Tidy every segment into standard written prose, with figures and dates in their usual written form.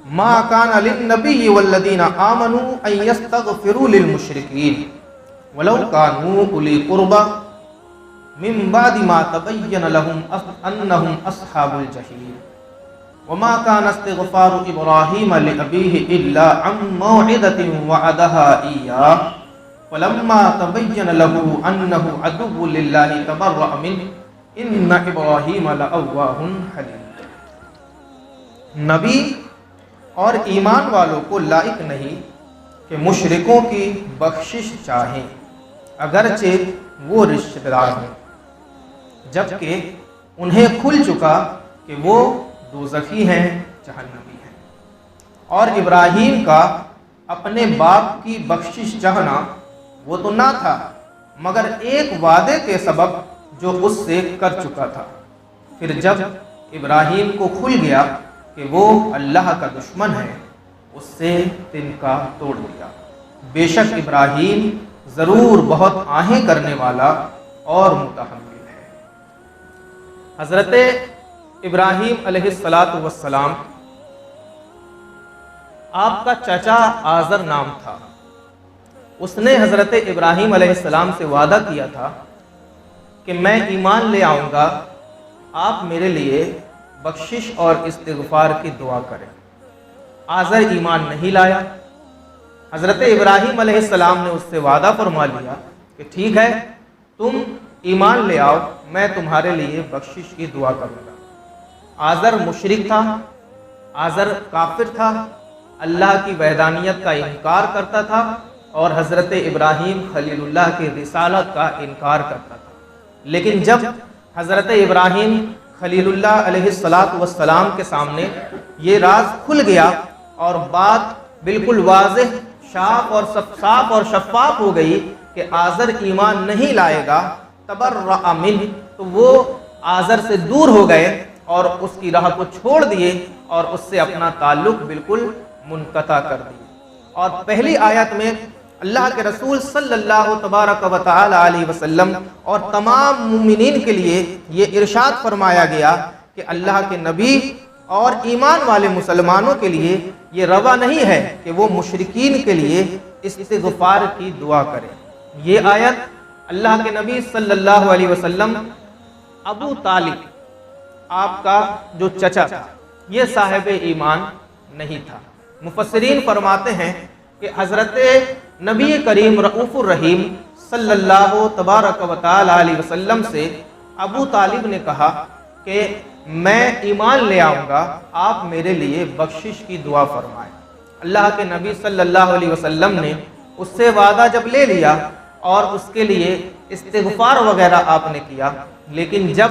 ما کان للنبی والذین آمنوا ان یستغفروا للمشرکین ولو کانوا اولی قربى من بعد ما تبین لهم انہم اصحاب الجحیم وما كان استغفار ابراہیم لابیہ الا عن موعدۃ وعدها ایاہ فلما تبین له انه عدو للہ تبرأ منہ ان ابراہیم لأواہ حلیم۔ نبی اور ایمان والوں کو لائق نہیں کہ مشرکوں کی بخشش چاہیں اگرچہ وہ رشتہ دار ہیں، جبکہ انہیں کھل چکا کہ وہ دوزخی ہیں، جہنمی ہیں۔ اور ابراہیم کا اپنے باپ کی بخشش چاہنا وہ تو نہ تھا مگر ایک وعدے کے سبب جو اس سے کر چکا تھا۔ پھر جب ابراہیم کو کھل گیا کہ وہ اللہ کا دشمن ہے، اس سے دل کا توڑ دیا۔ بے شک ابراہیم ضرور بہت آہیں کرنے والا اور متحمل ہے۔ حضرت ابراہیم علیہ السلام آپ کا چچا آزر نام تھا۔ اس نے حضرت ابراہیم علیہ السلام سے وعدہ کیا تھا کہ میں ایمان لے آؤں گا، آپ میرے لیے بخشش اور استغفار کی دعا کریں۔ آزر ایمان نہیں لایا۔ حضرت ابراہیم علیہ السلام نے اس سے وعدہ فرما لیا کہ ٹھیک ہے، تم ایمان لے آؤ، میں تمہارے لیے بخشش کی دعا کروں گا۔ آزر مشرک تھا، آزر کافر تھا، اللہ کی وحدانیت کا انکار کرتا تھا اور حضرت ابراہیم خلیل اللہ کی رسالت کا انکار کرتا تھا۔ لیکن جب حضرت ابراہیم خلیل اللہ علیہ السلام کے سامنے یہ راز کھل گیا اور بات بالکل واضح صاف اور شفاف ہو گئی کہ آزر ایمان نہیں لائے گا، تبرأ منہ، تو وہ آزر سے دور ہو گئے اور اس کی راہ کو چھوڑ دیے اور اس سے اپنا تعلق بالکل منقطع کر دیے۔ اور پہلی آیت میں اللہ کے رسول صلی اللہ تبارک و تعالی علیہ وسلم اور تمام مومنین کے لیے یہ ارشاد فرمایا گیا کہ اللہ کے نبی اور ایمان والے مسلمانوں کے لیے یہ روا نہیں ہے کہ وہ مشرکین کے لیے استغفار کی دعا کریں۔ یہ آیت اللہ کے نبی صلی اللہ علیہ وسلم ابو طالب آپ کا جو چچا تھا یہ صاحب ایمان نہیں تھا۔ مفسرین فرماتے ہیں کہ حضرت نبی کریم رؤوف الرحیم صلی اللہ تبارک و تعالی علیہ وسلم سے ابو طالب نے کہا کہ میں ایمان لے آؤں گا، آپ میرے لیے بخشش کی دعا فرمائیں۔ اللہ کے نبی صلی اللہ علیہ وسلم نے اس سے وعدہ جب لے لیا اور اس کے لیے استغفار وغیرہ آپ نے کیا، لیکن جب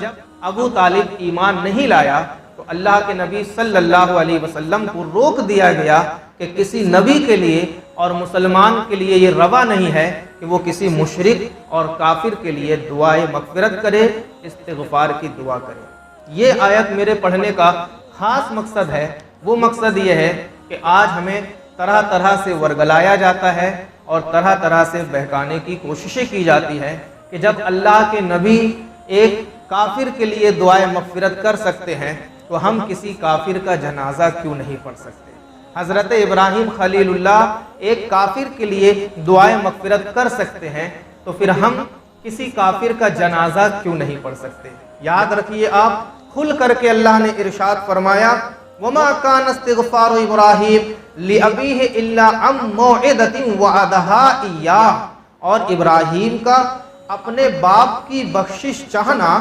ابو طالب ایمان نہیں لایا تو اللہ کے نبی صلی اللہ علیہ وسلم کو روک دیا گیا کہ کسی نبی کے لیے اور مسلمان کے لیے یہ روا نہیں ہے کہ وہ کسی مشرک اور کافر کے لیے دعائے مغفرت کرے، استغفار کی دعا کرے۔ یہ آیت میرے پڑھنے کا خاص مقصد ہے، وہ مقصد یہ ہے کہ آج ہمیں طرح طرح سے ورگلایا جاتا ہے اور طرح طرح سے بہکانے کی کوششیں کی جاتی ہے کہ جب اللہ کے نبی ایک کافر کے لیے دعائے مغفرت کر سکتے ہیں تو ہم کسی کافر کا جنازہ کیوں نہیں پڑھ سکتے؟ حضرت ابراہیم خلیل اللہ ایک کافر کے لیے دعائے مغفرت کر سکتے ہیں تو پھر ہم کسی کافر کا جنازہ کیوں نہیں پڑھ سکتے؟ یاد رکھیے، آپ کھل کر کے اللہ نے ارشاد فرمایا وَمَا كَانَ اسْتِغْفَارُ إِبْرَاهِيمَ لِأَبِيهِ إِلَّا عَن مَّوْعِدَةٍ وَعَدَهَا إِيَّاهُ، اور ابراہیم کا اپنے باپ کی بخشش چاہنا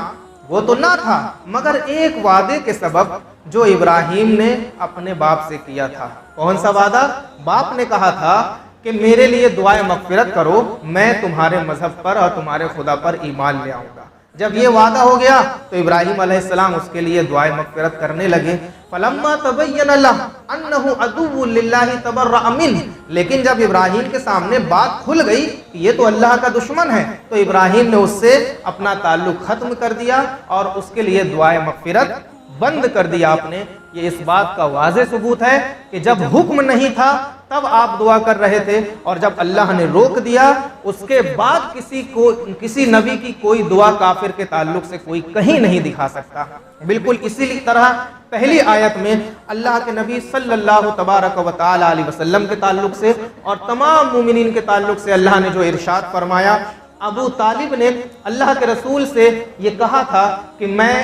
وہ تو نہ تھا مگر ایک وعدے کے سبب جو ابراہیم نے اپنے باپ سے کیا تھا۔ کون سا وعدہ؟ باپ نے کہا تھا کہ میرے لیے دعائے مغفرت کرو، میں تمہارے مذہب پر اور تمہارے خدا پر ایمان لے آؤں گا۔ جب یہ وعدہ ہو گیا تو ابراہیم علیہ السلام اس کے لیے دعائے مغفرت کرنے لگے۔ فلما تبین لہ انہ عدو للہ تبرأ منہ، لیکن جب ابراہیم کے سامنے بات کھل گئی کہ یہ تو اللہ کا دشمن ہے تو ابراہیم نے اس سے اپنا تعلق ختم کر دیا اور اس کے لیے دعائے مغفرت بند کر دیا آپ نے۔ یہ اس بات کا واضح ثبوت ہے کہ جب حکم نہیں تھا تب آپ دعا کر رہے تھے، اور جب اللہ نے روک دیا اس کے بعد کسی نبی کی کوئی دعا کافر کے تعلق سے کوئی کہیں نہیں دکھا سکتا۔ بالکل اسی طرح پہلی آیت میں اللہ کے نبی صلی اللہ تبارک و تعالی علیہ وسلم کے تعلق سے اور تمام مومنین کے تعلق سے اللہ نے جو ارشاد فرمایا، ابو طالب نے اللہ کے رسول سے یہ کہا تھا کہ میں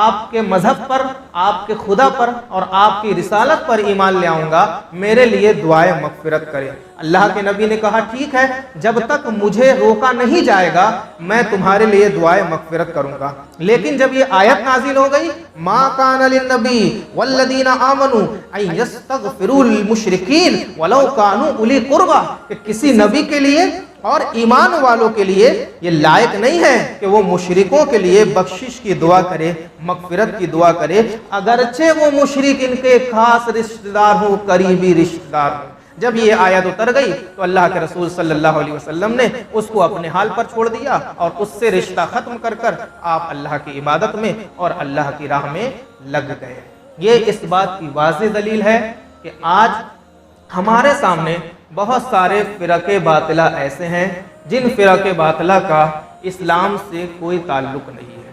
آپ کے مذہب پر، آپ کے خدا پر اور آپ کی رسالت پر ایمان لے آؤں گا، میرے لیے دعائے مغفرت کرے۔ اللہ کے نبی نے کہا ٹھیک ہے، جب تک مجھے روکا نہیں جائے گا میں تمہارے لیے دعائے مغفرت کروں گا۔ لیکن جب یہ آیت نازل ہو گئی، ما کان للنبی والذین آمنوا ان یستغفروا للمشرکین ولو کانوا اولی قربی، کہ کسی نبی کے لیے اور ایمان والوں کے لیے یہ لائق نہیں ہے کہ وہ مشرکوں کے لیے بخشش کی دعا کرے، مغفرت کی دعا کرے، اگرچہ وہ مشرک ان کے خاص رشتہ دار ہوں، قریبی رشتہ دار ہوں۔ جب یہ آیت اتر گئی تو اللہ کے رسول صلی اللہ علیہ وسلم نے اس کو اپنے حال پر چھوڑ دیا اور اس سے رشتہ ختم کر کر آپ اللہ کی عبادت میں اور اللہ کی راہ میں لگ گئے۔ یہ اس بات کی واضح دلیل ہے کہ آج ہمارے سامنے بہت سارے فرقے باطلہ ایسے ہیں جن فرقے باطلہ کا اسلام سے کوئی تعلق نہیں ہے۔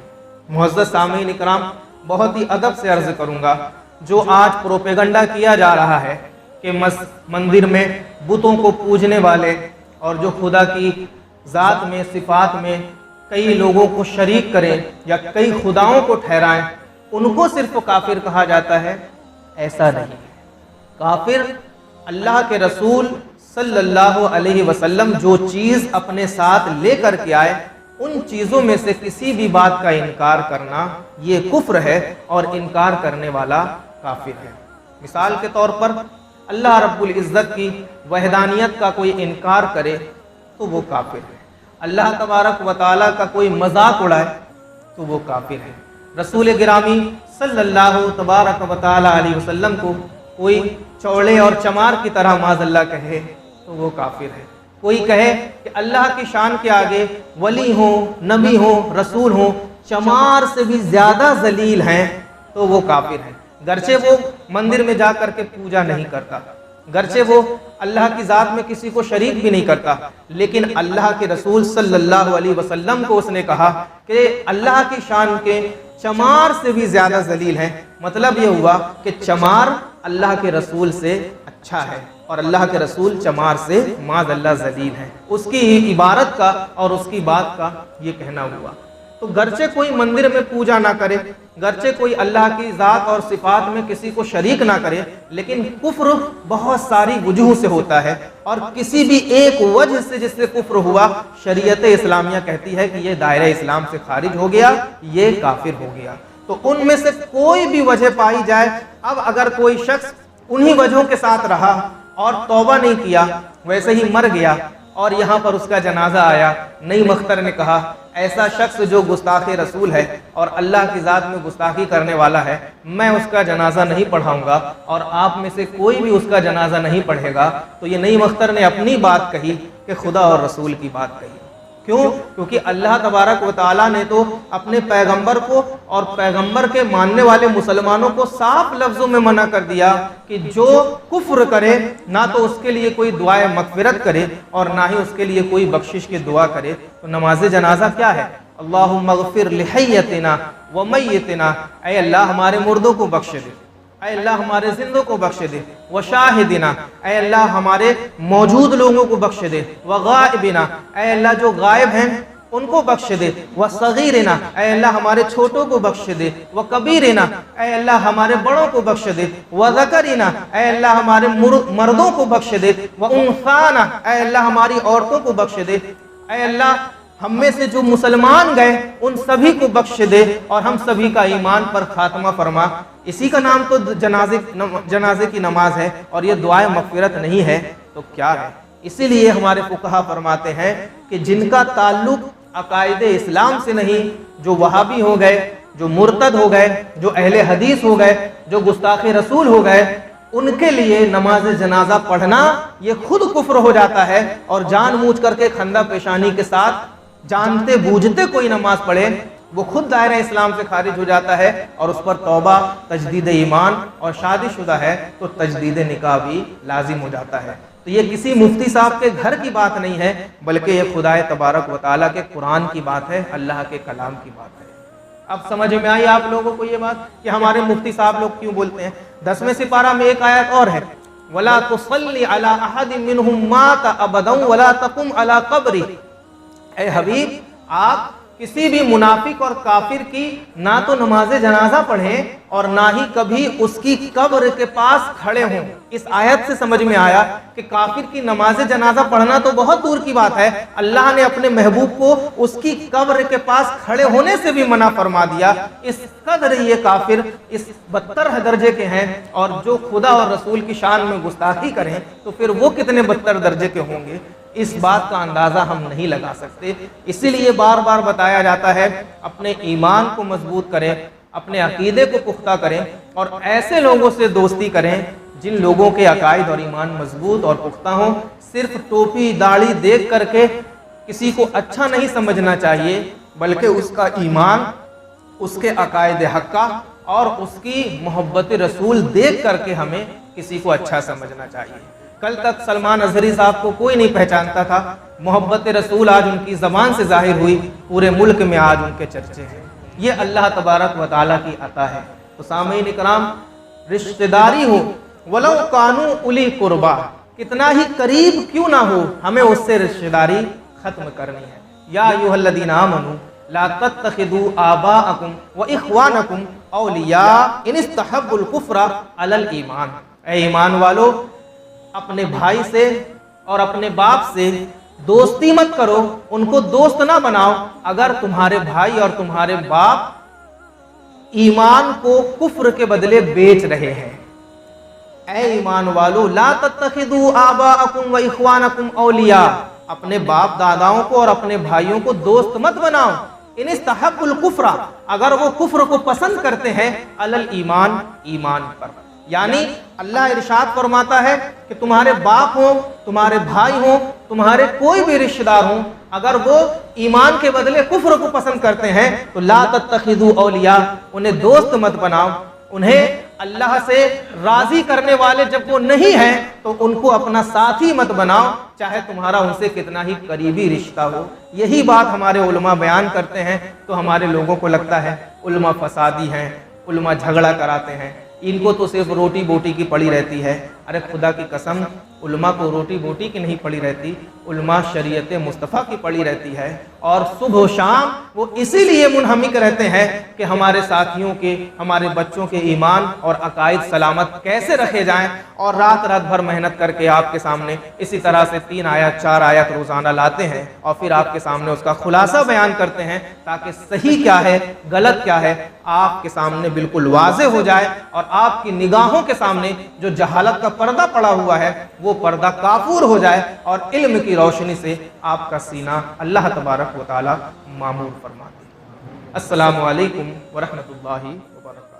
معزز سامعین اکرام، بہت ہی ادب سے عرض کروں گا، جو آج پروپیگنڈا کیا جا رہا ہے کہ مندر میں بتوں کو پوجنے والے اور جو خدا کی ذات میں، صفات میں کئی لوگوں کو شریک کریں یا کئی خداؤں کو ٹھہرائیں، ان کو صرف کافر کہا جاتا ہے، ایسا نہیں ہے۔ کافر اللہ کے رسول صلی اللہ علیہ وسلم جو چیز اپنے ساتھ لے کر کے آئے، ان چیزوں میں سے کسی بھی بات کا انکار کرنا یہ کفر ہے، اور انکار کرنے والا کافر ہے۔ مثال کے طور پر اللہ رب العزت کی وحدانیت کا کوئی انکار کرے تو وہ کافر ہے، اللہ تبارک و تعالیٰ کا کوئی مذاق اڑائے تو وہ کافر ہے، رسول گرامی صلی اللہ تبارک و تعالیٰ علیہ وسلم کو کوئی چوڑے اور چمار کی طرح معاذ اللہ کہے تو وہ کافر ہے، کوئی کہے کہ اللہ کی شان کے آگے ولی ہوں، نبی ہوں، رسول ہوں چمار سے بھی زیادہ ذلیل ہیں تو وہ کافر ہے، گرچہ وہ مندر میں جا کر کے پوجا نہیں کرتا، گرچہ وہ اللہ کی ذات میں کسی کو شریک بھی نہیں کرتا، لیکن اللہ کے رسول صلی اللہ علیہ وسلم کو اس نے کہا کہ اللہ کی شان کے چمار سے بھی زیادہ ذلیل ہیں۔ مطلب یہ ہوا کہ چمار اللہ کے رسول سے اچھا ہے اور اللہ کے رسول چمار سے معاذ اللہ ذلیل ہے، اس کی عبارت کا اور اس کی بات کا یہ کہنا ہوا۔ تو گرچہ کوئی مندر میں پوجا نہ کرے، گرچہ کوئی اللہ کی ذات اور صفات میں کسی کو شریک نہ کرے، لیکن کفر بہت ساری وجوہ سے ہوتا ہے، اور کسی بھی ایک وجہ سے جس سے کفر ہوا شریعت اسلامیہ کہتی ہے کہ یہ دائرہ اسلام سے خارج ہو گیا، یہ کافر ہو گیا۔ تو ان میں سے کوئی بھی وجہ پائی جائے، اب اگر کوئی شخص انہی وجہوں کے ساتھ رہا اور توبہ نہیں کیا، ویسے ہی مر گیا اور یہاں پر اس کا جنازہ آیا، نئی مختر نے کہا ایسا شخص جو گستاخ رسول ہے اور اللہ کی ذات میں گستاخی کرنے والا ہے، میں اس کا جنازہ نہیں پڑھاؤں گا اور آپ میں سے کوئی بھی اس کا جنازہ نہیں پڑھے گا، تو یہ نئی مختر نے اپنی بات کہی کہ خدا اور رسول کی بات کہی۔ کیوں؟ کیونکہ اللہ تبارک و تعالیٰ نے تو اپنے پیغمبر کو اور پیغمبر کے ماننے والے مسلمانوں کو صاف لفظوں میں منع کر دیا کہ جو کفر کرے نہ تو اس کے لیے کوئی دعائے مغفرت کرے اور نہ ہی اس کے لیے کوئی بخشش کی دعا کرے۔ تو نماز جنازہ کیا ہے؟ اللہم اغفر لحیتنا ومیتنا، اے اللہ ہمارے مردوں کو بخش دے، اے اللہ ہمارے زندوں کو بخش دے، وشاہدنا، اے اللہ ہمارے موجود لوگوں کو بخش دے، وغائبنا، اے اللہ جو غائب ہیں ان کو بخش دے، وصغیرنا، اے اللہ ہمارے چھوٹوں کو بخش دے، وکبیرنا، اے اللہ ہمارے بڑوں کو بخش دے، وذکرنا، اے اللہ ہمارے مردوں کو بخش دے، وانثانا، اے اللہ ہماری عورتوں کو بخش دے، اے اللہ ہم میں سے جو مسلمان گئے ان سبھی کو بخش دے اور ہم سبھی کا ایمان پر خاتمہ فرما۔ اسی کا نام تو جنازے کی نماز ہے اور یہ دعائے مغفرت نہیں ہے تو کیا ہے؟ اسی لیے ہمارے فقہا فرماتے ہیں کہ جن کا تعلق عقائد اسلام سے نہیں، جو وہابی ہو گئے، جو مرتد ہو گئے، جو اہل حدیث ہو گئے، جو گستاخ رسول ہو گئے، ان کے لیے نماز جنازہ پڑھنا یہ خود کفر ہو جاتا ہے، اور جان بوجھ کر کے خندہ پیشانی کے ساتھ جانتے بوجھتے کوئی نماز پڑھے وہ خود دائرہ اسلام سے خارج ہو جاتا ہے اور اس پر توبہ، تجدید ایمان، اور شادی شدہ ہے تو تجدید نکاح بھی لازم ہو جاتا ہے۔ تو یہ کسی مفتی صاحب کے گھر کی بات نہیں ہے، بلکہ یہ خدائے تبارک و تعالیٰ کے قرآن کی بات ہے، اللہ کے کلام کی بات ہے۔ اب سمجھ میں آئی آپ لوگوں کو یہ بات کہ ہمارے مفتی صاحب لوگ کیوں بولتے ہیں؟ 10ویں سپارہ میں ایک آیت اور ہے، وَلَا تُصَلِّ عَلَىٰ أَحَدٍ مِّنْهُمْ مَاتَ أَبَدًا وَلَا تَقُمْ عَلَىٰ قَبْرِهِ۔ اے حبیب، آپ کسی بھی منافق اور کافر کی نہ تو نماز جنازہ پڑھیں اور نہ ہی کبھی اس کی قبر کے پاس کھڑے ہوں۔ اس آیت سے سمجھ میں آیا کہ کافر کی نماز جنازہ پڑھنا تو بہت دور کی بات ہے، اللہ نے اپنے محبوب کو اس کی قبر کے پاس کھڑے ہونے سے بھی منع فرما دیا۔ اس قدر یہ کافر اس بدتر درجے کے ہیں، اور جو خدا اور رسول کی شان میں گستاخی کریں تو پھر وہ کتنے بدتر درجے کے ہوں گے، اس بات کا اندازہ ہم نہیں لگا سکتے۔ اسی لیے بار بار بتایا جاتا ہے اپنے ایمان کو مضبوط کریں، اپنے عقیدے کو پختہ کریں، اور ایسے لوگوں سے دوستی کریں جن لوگوں کے عقائد اور ایمان مضبوط اور پختہ ہوں۔ صرف ٹوپی داڑھی دیکھ کر کے کسی کو اچھا نہیں سمجھنا چاہیے، بلکہ اس کا ایمان، اس کے عقائد حقہ اور اس کی محبت رسول دیکھ کر کے ہمیں کسی کو اچھا سمجھنا چاہیے۔ کل تک سلمان اظہری صاحب کو کوئی نہیں پہچانتا تھا، محبت رسول آج ان کی زبان سے ظاہر ہوئی، پورے ملک میں آج ان کے چرچے ہیں۔ یہ اللہ تبارک و تعالیٰ کی عطا ہے۔ تو سامعین اکرام، رشتہ داری ہو، ولو کانوا اولی قربا، کتنا ہی قریب کیوں نہ ہو، ہمیں اس سے رشتہ داری ختم کرنی ہے۔ یا ایھا الذین آمنوا لا تتخذوا آباءکم واخوانکم اولیاء ان استحبوا الکفر علی الایمان۔ اے ایمان والو، اپنے بھائی سے اور اپنے باپ سے دوستی مت کرو، ان کو دوست نہ بناؤ اگر تمہارے بھائی اور تمہارے باپ ایمان کو کفر کے بدلے بیچ رہے ہیں۔ اے ایمان والو، لا تتخذوا آباءکم و اخوانکم اولیاء، اپنے باپ داداؤں کو اور اپنے بھائیوں کو دوست مت بناؤ۔ ان استحبوا الکفر، اگر وہ کفر کو پسند کرتے ہیں، علی الایمان، ایمان پر۔ یعنی اللہ ارشاد فرماتا ہے کہ تمہارے باپ ہوں، تمہارے بھائی ہوں، تمہارے کوئی بھی رشتہ دار ہوں، اگر وہ ایمان کے بدلے کفر کو پسند کرتے ہیں تو لا تتخذوا اولیاء، انہیں دوست مت بناؤ۔ انہیں اللہ سے راضی کرنے والے جب وہ نہیں ہیں تو ان کو اپنا ساتھی مت بناؤ، چاہے تمہارا ان سے کتنا ہی قریبی رشتہ ہو۔ یہی بات ہمارے علماء بیان کرتے ہیں تو ہمارے لوگوں کو لگتا ہے علماء فسادی ہیں، علماء جھگڑا کراتے ہیں، ان کو تو صرف روٹی بوٹی کی پڑی رہتی ہے۔ ارے خدا کی قسم، علماء کو روٹی بوٹی کی نہیں پڑی رہتی، علماء شریعت مصطفیٰ کی پڑی رہتی ہے، اور صبح و شام وہ اسی لیے منہمک رہتے ہیں کہ ہمارے ساتھیوں کے، ہمارے بچوں کے ایمان اور عقائد سلامت کیسے رکھے جائیں، اور رات رات بھر محنت کر کے آپ کے سامنے اسی طرح سے 3 آیات 4 آیات روزانہ لاتے ہیں اور پھر آپ کے سامنے اس کا خلاصہ بیان کرتے ہیں تاکہ صحیح کیا ہے، غلط کیا ہے، آپ کے سامنے بالکل واضح ہو جائے، اور آپ کی نگاہوں کے سامنے جو جہالت کا پردہ پڑا ہوا ہے وہ پردہ کافور ہو جائے، اور علم کی روشنی سے آپ کا سینہ اللہ تبارک و تعالی معمور فرما دے۔ السلام علیکم ورحمۃ اللہ وبرکاتہ۔